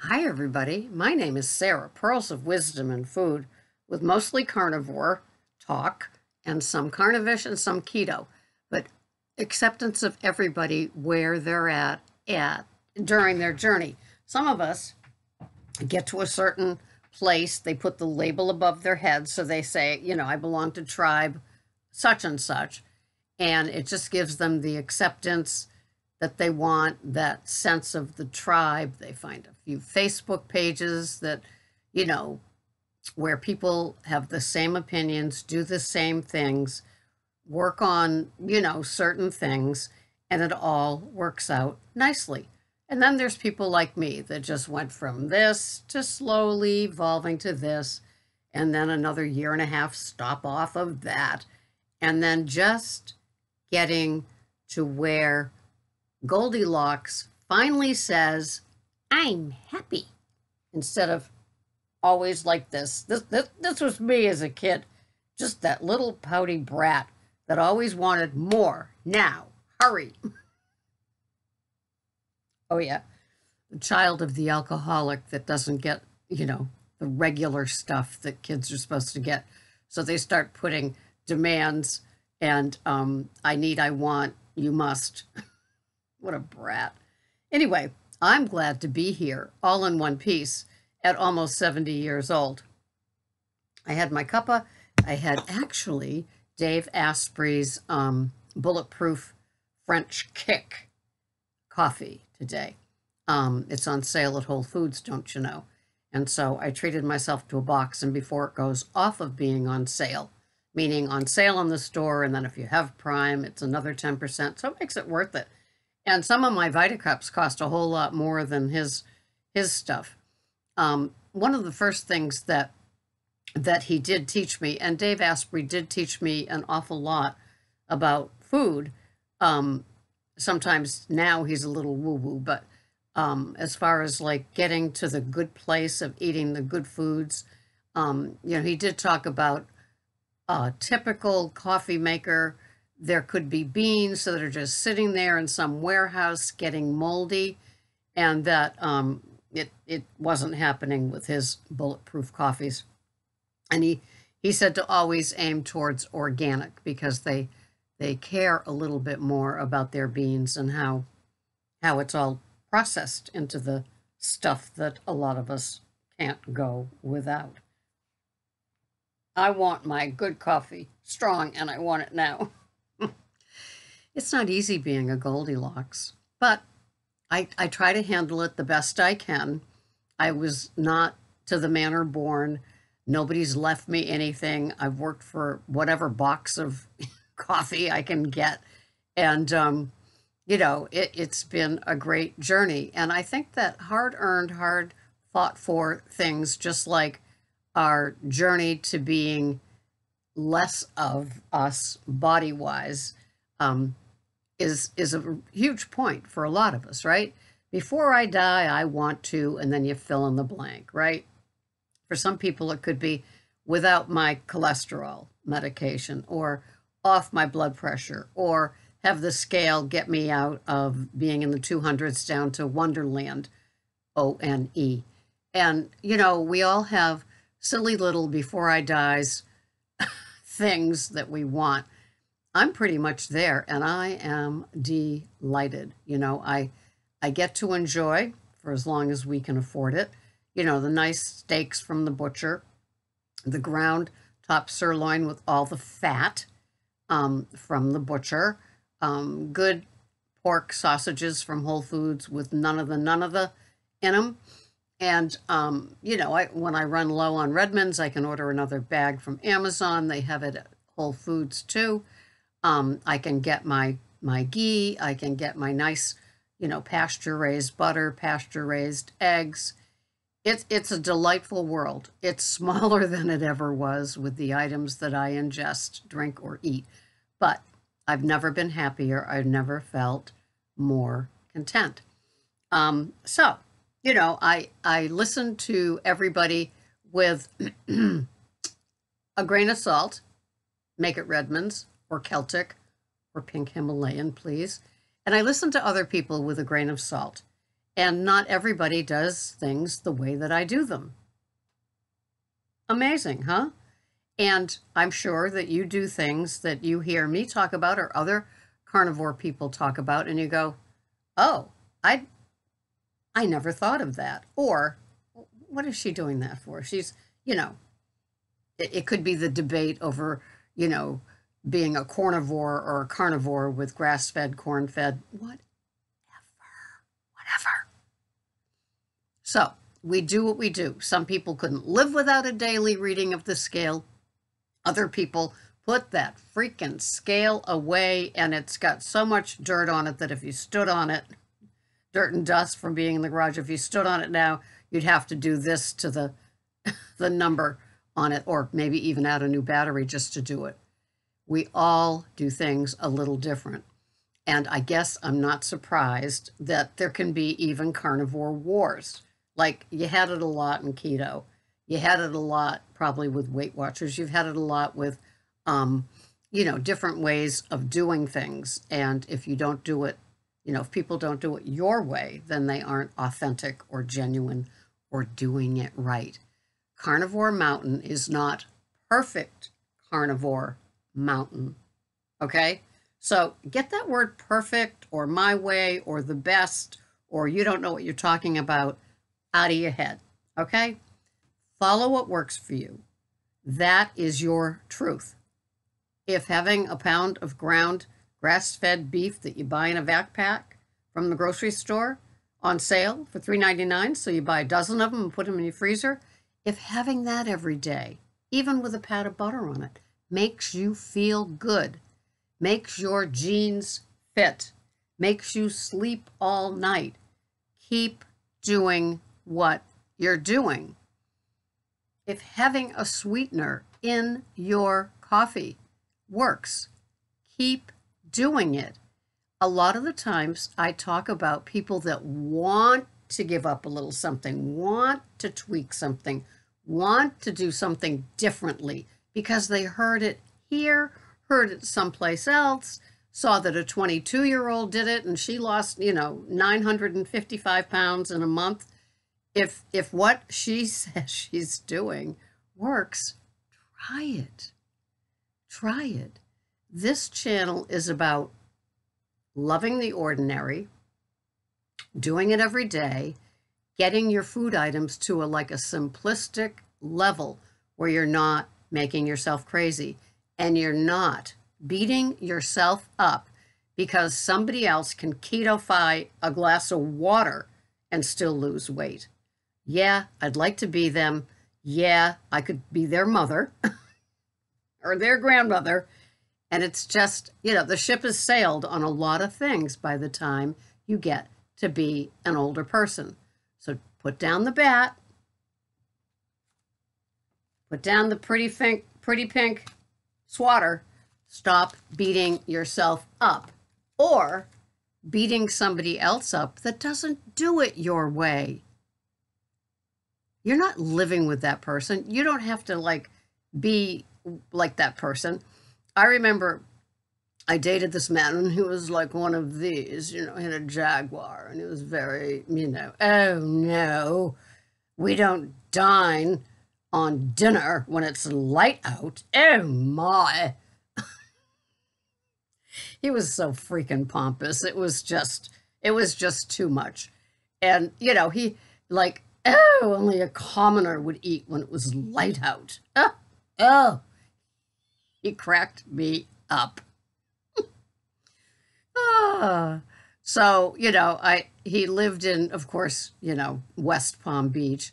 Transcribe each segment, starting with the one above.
Hi, everybody. My name is Sarah, Pearls of Wisdom and Food, with mostly carnivore talk and some carnivish and some keto, but acceptance of everybody where they're at during their journey. Some of us get to a certain place, they put the label above their head, so they say, I belong to tribe such and such, and it just gives them the acceptance that they want, that sense of the tribe. They find a few Facebook pages that, you know, where people have the same opinions, do the same things, work on, certain things, and it all works out nicely. And then there's people like me that just went from this to slowly evolving to this, and then another year and a half stop off of that, and then just getting to where Goldilocks finally says, I'm happy, instead of always like this. This was me as a kid, just that little pouty brat that always wanted more. Now, hurry. Oh, yeah. The child of the alcoholic that doesn't get, the regular stuff that kids are supposed to get. So they start putting demands and I need, I want, you must. What a brat. Anyway, I'm glad to be here, all in one piece, at almost 70 years old. I had my cuppa. I had actually Dave Asprey's Bulletproof French Kick coffee today. It's on sale at Whole Foods, don't you know? And so I treated myself to a box, and before it goes off of being on sale, meaning on sale in the store, and then if you have Prime, it's another 10%, so it makes it worth it. And some of my Vita Cups cost a whole lot more than his stuff. One of the first things that he did teach me, and Dave Asprey did teach me an awful lot about food. Sometimes now he's a little woo-woo, but as far as like getting to the good place of eating the good foods, he did talk about a typical coffee maker. There could be beans that are just sitting there in some warehouse getting moldy, and that it wasn't happening with his bulletproof coffees. And he said to always aim towards organic because they care a little bit more about their beans and how it's all processed into the stuff that a lot of us can't go without. I want my good coffee strong, and I want it now. It's not easy being a Goldilocks, but I try to handle it the best I can. I was not to the manner born. Nobody's left me anything. I've worked for whatever box of coffee I can get. And, it's been a great journey. And I think that hard-earned, hard-fought-for things, just like our journey to being less of us body-wise, is a huge point for a lot of us, right? Before I die, I want to, and then you fill in the blank, right? For some people, it could be without my cholesterol medication, or off my blood pressure, or have the scale get me out of being in the 200s down to Wonderland, ONE. And, we all have silly little before I dies things that we want. I'm pretty much there, and I am delighted. I get to enjoy, for as long as we can afford it, the nice steaks from the butcher, the ground top sirloin with all the fat from the butcher, good pork sausages from Whole Foods with none of the in them. And, when I run low on Redmond's, I can order another bag from Amazon. They have it at Whole Foods too. I can get my ghee. I can get my nice, pasture-raised butter, pasture-raised eggs. It's a delightful world. It's smaller than it ever was with the items that I ingest, drink, or eat. But I've never been happier. I've never felt more content. So, I listen to everybody with a grain of salt. Make it Redmond's or Celtic or pink Himalayan, please. And I listen to other people with a grain of salt. And not everybody does things the way that I do them. Amazing, huh? And I'm sure that you do things that you hear me talk about or other carnivore people talk about, and you go, oh, I never thought of that. Or, what is she doing that for? She's, you know, it could be the debate over, you know, being a carnivore or a carnivore with grass-fed, corn-fed, whatever. So we do what we do. Some people couldn't live without a daily reading of the scale. Other people put that freaking scale away, and it's got so much dirt on it that if you stood on it, dirt and dust from being in the garage, if you stood on it now, you'd have to do this to the number on it, or maybe even add a new battery just to do it. We all do things a little different. And I guess I'm not surprised that there can be even carnivore wars. Like, you had it a lot in keto. You had it a lot probably with Weight Watchers. You've had it a lot with, you know, different ways of doing things. And if you don't do it, you know, if people don't do it your way, then they aren't authentic or genuine or doing it right. Carnivore Mountain is not perfect Carnivore Mountain, okay? So get that word perfect or my way or the best or you don't know what you're talking about out of your head, okay? Follow what works for you. That is your truth. If having a pound of ground grass-fed beef that you buy in a vac pack from the grocery store on sale for $3.99, so you buy a dozen of them and put them in your freezer, if having that every day, even with a pat of butter on it, makes you feel good, makes your jeans fit, makes you sleep all night, keep doing what you're doing. If having a sweetener in your coffee works, keep doing it. A lot of the times I talk about people that want to give up a little something, want to tweak something, want to do something differently because they heard it here, heard it someplace else, saw that a 22-year-old did it and she lost, you know, 955 pounds in a month. If what she says she's doing works, try it. Try it. This channel is about loving the ordinary, doing it every day, getting your food items to a simplistic level where you're not making yourself crazy and you're not beating yourself up because somebody else can keto-fy a glass of water and still lose weight. Yeah, I'd like to be them. Yeah, I could be their mother or their grandmother. And it's just, you know, the ship has sailed on a lot of things by the time you get to be an older person. So put down the bat, put down the pretty pink swatter, stop beating yourself up or beating somebody else up that doesn't do it your way. You're not living with that person. You don't have to be like that person. I remember I dated this man and he was like one of these, you know, he had a Jaguar and he was very, you know, oh no, we don't dine on dinner when it's light out. Oh my. He was so freaking pompous. It was just too much. And, you know, he oh, only a commoner would eat when it was light out. Oh. He cracked me up. So, you know, he lived in, of course, you know, West Palm Beach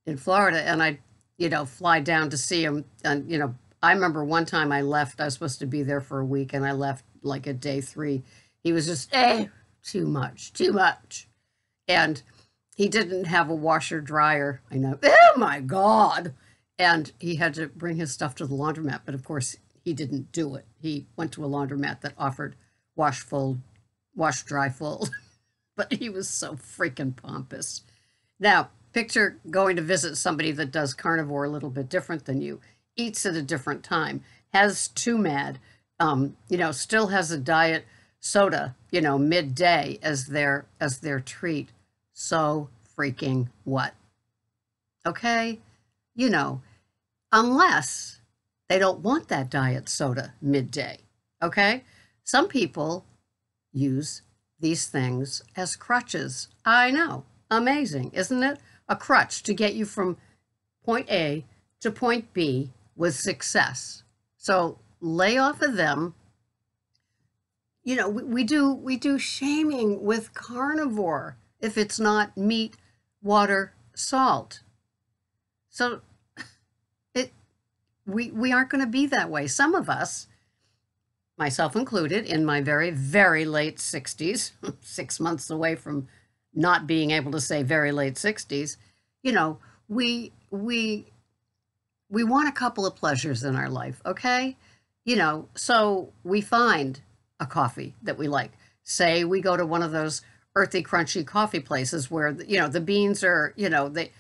in Florida, and I'd, you know, fly down to see him. And, you know, I remember one time I left, I was supposed to be there for a week, and I left at day 3. He was just, too much. And he didn't have a washer dryer. I know, oh my God. And he had to bring his stuff to the laundromat, but of course, he didn't do it. He went to a laundromat that offered wash, fold, wash, dry, fold. But he was so freaking pompous. Now, picture going to visit somebody that does carnivore a little bit different than you, eats at a different time, has too mad, you know, still has a diet soda, you know, midday as their treat. So freaking what? Okay? You know, unless they don't want that diet soda midday. Okay? Some people use these things as crutches. I know. Amazing, isn't it? A crutch to get you from point A to point B with success. So lay off of them. You know, we do shaming with carnivore if it's not meat, water, salt. So we aren't going to be that way. Some of us, myself included, in my very, very late 60s, 6 months away from not being able to say very late 60s, you know, we want a couple of pleasures in our life, okay? You know, so we find a coffee that we like. Say we go to one of those earthy, crunchy coffee places where, you know, the beans are, you know, they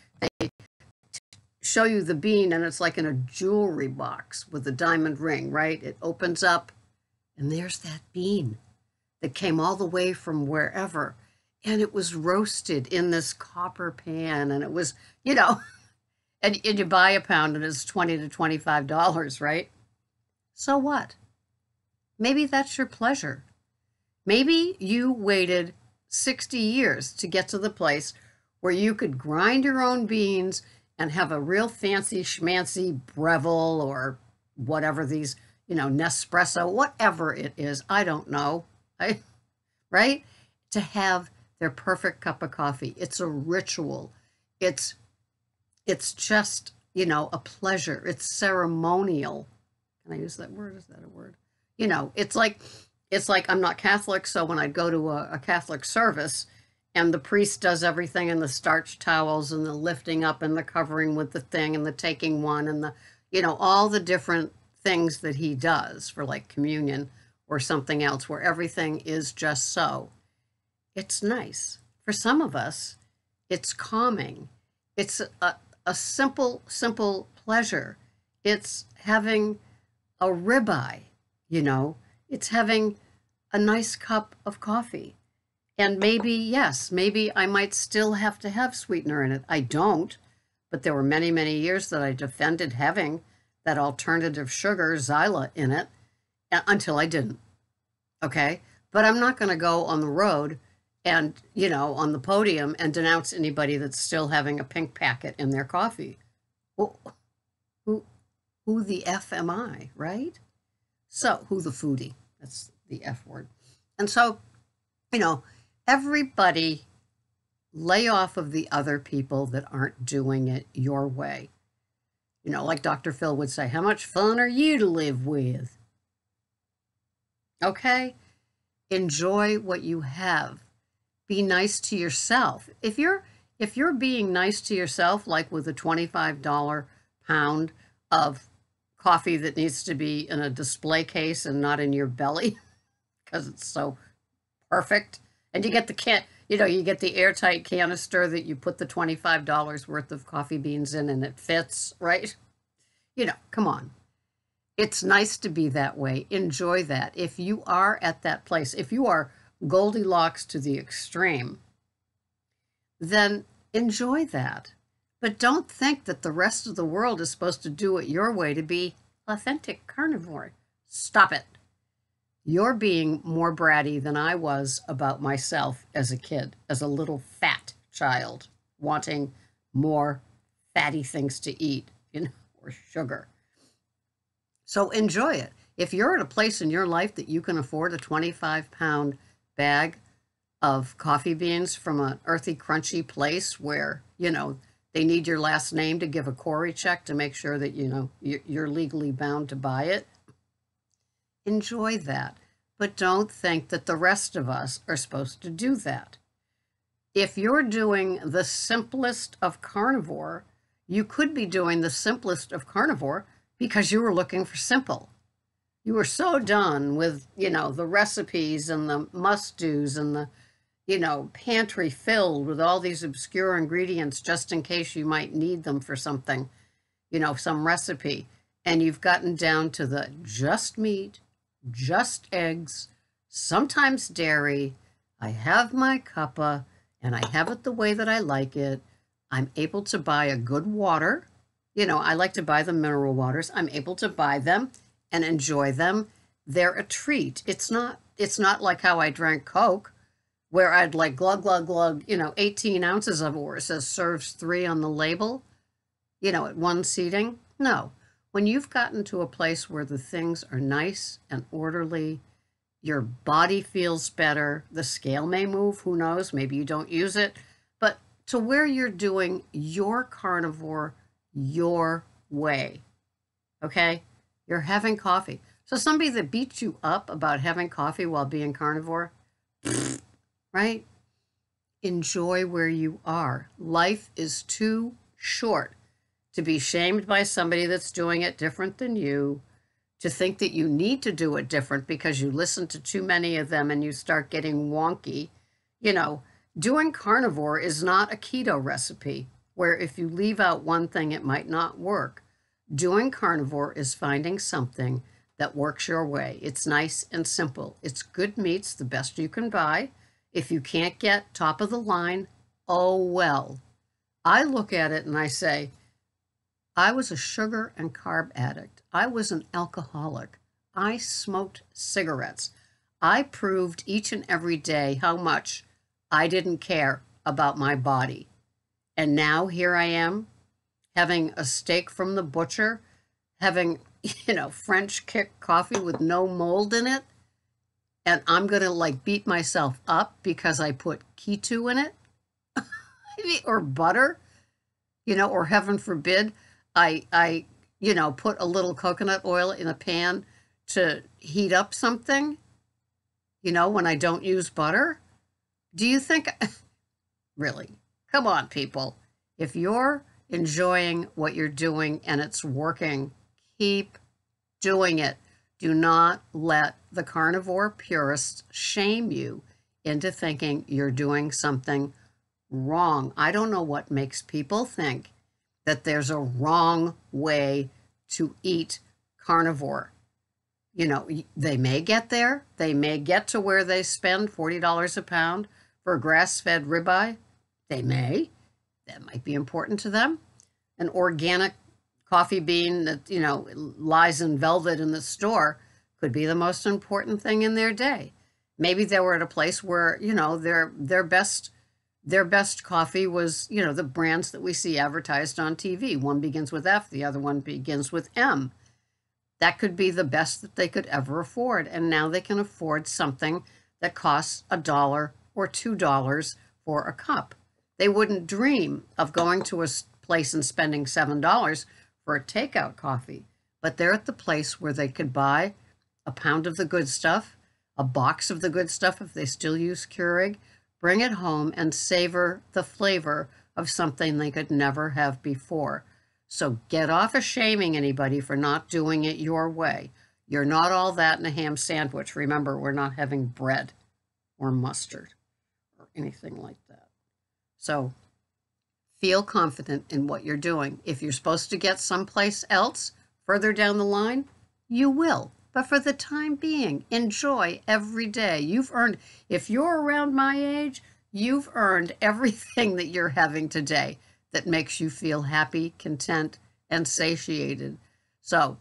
show you the bean and it's like in a jewelry box with a diamond ring, right? It opens up and there's that bean that came all the way from wherever. And it was roasted in this copper pan and it was, you know, and you buy a pound and it's $20 to $25, right? So what? Maybe that's your pleasure. Maybe you waited 60 years to get to the place where you could grind your own beans and have a real fancy schmancy Breville or whatever these, you know, Nespresso, whatever it is, I don't know, right? To have their perfect cup of coffee. It's a ritual. It's just, you know, a pleasure. It's ceremonial. Can I use that word? Is that a word? You know, it's like I'm not Catholic, so when I go to a Catholic service and the priest does everything in the starch towels and the lifting up and the covering with the thing and the taking one and the, you know, all the different things that he does for like communion or something else where everything is just so. It's nice. For some of us, it's calming. It's a simple pleasure. It's having a ribeye, you know. It's having a nice cup of coffee. And maybe, yes, maybe I might still have to have sweetener in it. I don't, but there were many, many years that I defended having that alternative sugar, Zyla, in it until I didn't. Okay? But I'm not going to go on the road and, you know, on the podium and denounce anybody that's still having a pink packet in their coffee. Well, who the F am I, right? So, who the foodie? That's the F word. And so, you know, everybody lay off of the other people that aren't doing it your way. You know, like Dr. Phil would say, how much fun are you to live with? Okay? Enjoy what you have. Be nice to yourself. If you're being nice to yourself, like with a $25 pound of coffee that needs to be in a display case and not in your belly because it's so perfect, and you get you get the airtight canister that you put the $25 worth of coffee beans in and it fits, right? You know, come on. It's nice to be that way. Enjoy that. If you are at that place, if you are Goldilocks to the extreme, then enjoy that. But don't think that the rest of the world is supposed to do it your way to be authentic carnivore. Stop it. You're being more bratty than I was about myself as a kid, as a little fat child, wanting more fatty things to eat, you know, or sugar. So enjoy it. If you're at a place in your life that you can afford a 25-pound bag of coffee beans from an earthy, crunchy place where, you know, they need your last name to give a Corey check to make sure that, you know, you're legally bound to buy it, enjoy that. But don't think that the rest of us are supposed to do that. If you're doing the simplest of carnivore, you could be doing the simplest of carnivore because you were looking for simple. You were so done with, you know, the recipes and the must-dos and the, you know, pantry filled with all these obscure ingredients just in case you might need them for something, you know, some recipe. And you've gotten down to the just meat, just eggs, sometimes dairy. I have my cuppa and I have it the way that I like it. I'm able to buy a good water. You know, I like to buy the mineral waters. I'm able to buy them and enjoy them. They're a treat. It's not like how I drank Coke, where I'd like glug, glug, glug, 18 ounces of it, where it says serves 3 on the label, at one seating. No. When you've gotten to a place where the things are nice and orderly, your body feels better, the scale may move, who knows, maybe you don't use it, but to where you're doing your carnivore your way, okay? You're having coffee. So somebody that beats you up about having coffee while being carnivore, right? Enjoy where you are. Life is too short to be shamed by somebody that's doing it different than you, to think that you need to do it different because you listen to too many of them and you start getting wonky. Doing carnivore is not a keto recipe where if you leave out one thing, it might not work. Doing carnivore is finding something that works your way. It's nice and simple. It's good meats, the best you can buy. If you can't get top of the line, oh well. I look at it and I say, I was a sugar and carb addict. I was an alcoholic. I smoked cigarettes. I proved each and every day how much I didn't care about my body. And now here I am, having a steak from the butcher, having, French kick coffee with no mold in it. And I'm going to beat myself up because I put keto in it or butter, or heaven forbid, I put a little coconut oil in a pan to heat up something, when I don't use butter. Do you think, really, come on, people. If you're enjoying what you're doing and it's working, keep doing it. Do not let the carnivore purists shame you into thinking you're doing something wrong. I don't know what makes people think that there's a wrong way to eat carnivore. They may get there. They may get to where they spend $40 a pound for a grass-fed ribeye. They may. That might be important to them. An organic coffee bean that, lies in velvet in the store could be the most important thing in their day. Maybe they were at a place where, their best coffee was, the brands that we see advertised on TV. One begins with F, the other one begins with M. That could be the best that they could ever afford. And now they can afford something that costs $1 or $2 for a cup. They wouldn't dream of going to a place and spending $7 for a takeout coffee. But they're at the place where they could buy a pound of the good stuff, a box of the good stuff if they still use Keurig, bring it home and savor the flavor of something they could never have before. So get off of shaming anybody for not doing it your way. You're not all that in a ham sandwich. Remember, we're not having bread or mustard or anything like that. So feel confident in what you're doing. If you're supposed to get someplace else further down the line, you will. But for the time being, enjoy every day. You've earned, if you're around my age, you've earned everything that you're having today that makes you feel happy, content, and satiated. So,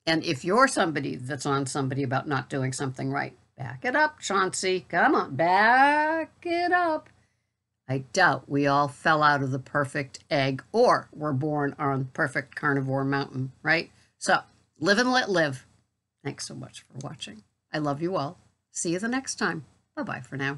and if you're somebody that's on somebody about not doing something right, back it up, Chauncey. Come on, back it up. I doubt we all fell out of the perfect egg or were born on perfect carnivore mountain, right? So, live and let live. Thanks so much for watching. I love you all. See you the next time. Bye-bye for now.